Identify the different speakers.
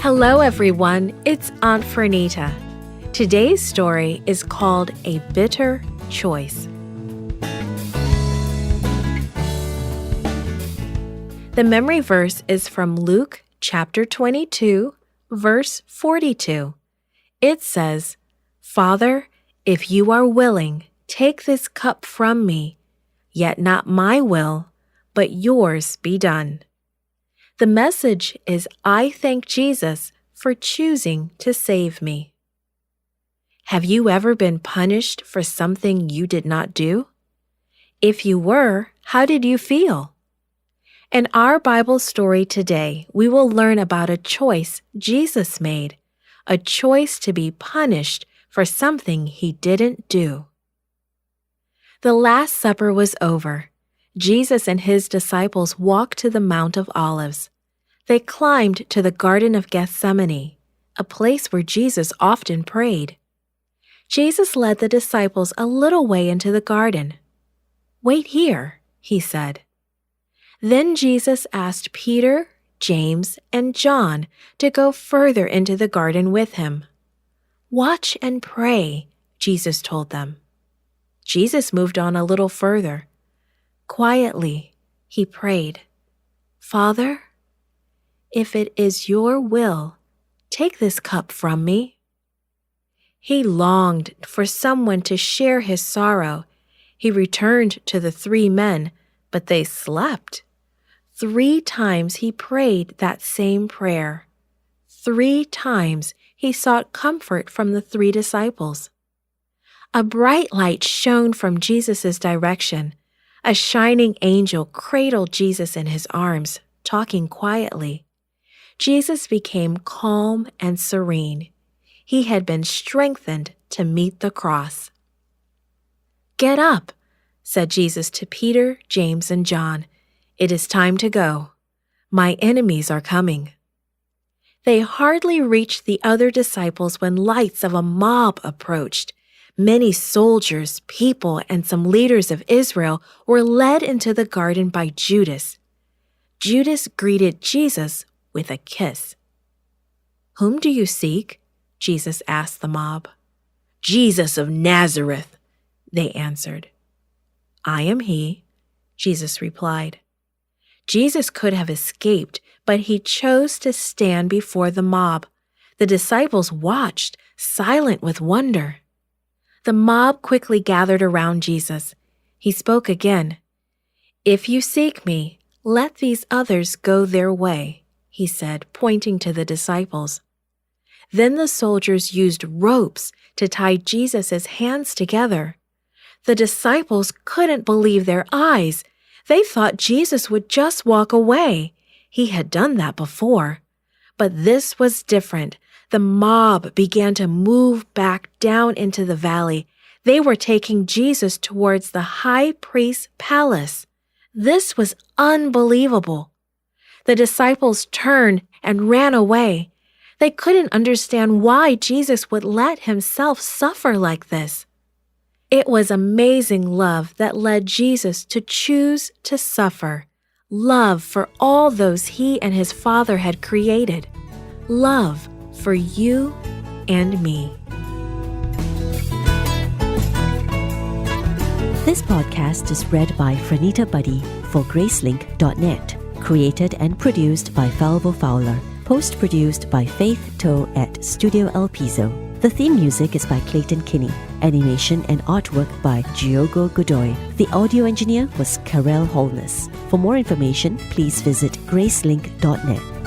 Speaker 1: Hello everyone, it's Aunt Fernita. Today's story is called A Bitter Choice. The memory verse is from Luke chapter 22, verse 42. It says, "Father, if you are willing, take this cup from me, yet not my will, but yours be done." The message is, I thank Jesus for choosing to save me. Have you ever been punished for something you did not do? If you were, how did you feel? In our Bible story today, we will learn about a choice Jesus made, a choice to be punished for something he didn't do. The Last Supper was over. Jesus and his disciples walked to the Mount of Olives. They climbed to the Garden of Gethsemane, a place where Jesus often prayed. Jesus led the disciples a little way into the garden. "Wait here," he said. Then Jesus asked Peter, James, and John to go further into the garden with him. "Watch and pray," Jesus told them. Jesus moved on a little further. Quietly, he prayed, "Father, if it is your will, take this cup from me." He longed for someone to share his sorrow. He returned to the 3 men, but they slept. 3 times he prayed that same prayer. 3 times he sought comfort from the 3 disciples. A bright light shone from Jesus' direction. A shining angel cradled Jesus in his arms, talking quietly. Jesus became calm and serene. He had been strengthened to meet the cross. "Get up," said Jesus to Peter, James, and John. "It is time to go. My enemies are coming." They hardly reached the other disciples when lights of a mob approached. Many soldiers, people, and some leaders of Israel were led into the garden by Judas. Judas greeted Jesus with a kiss. "Whom do you seek?" Jesus asked the mob. "Jesus of Nazareth," they answered. "I am he," Jesus replied. Jesus could have escaped, but he chose to stand before the mob. The disciples watched, silent with wonder. The mob quickly gathered around Jesus. He spoke again. "If you seek me, let these others go their way," he said, pointing to the disciples. Then the soldiers used ropes to tie Jesus' hands together. The disciples couldn't believe their eyes. They thought Jesus would just walk away. He had done that before. But this was different. The mob began to move back down into the valley. They were taking Jesus towards the high priest's palace. This was unbelievable. The disciples turned and ran away. They couldn't understand why Jesus would let himself suffer like this. It was amazing love that led Jesus to choose to suffer. Love for all those he and his Father had created. Love for you and me.
Speaker 2: This podcast is read by Fernita Buddy for Gracelink.net. Created and produced by Falvo Fowler. Post-produced by Faith Toe at Studio El Piso. The theme music is by Clayton Kinney. Animation and artwork by Giogo Godoy. The audio engineer was Karel Holness. For more information, please visit Gracelink.net.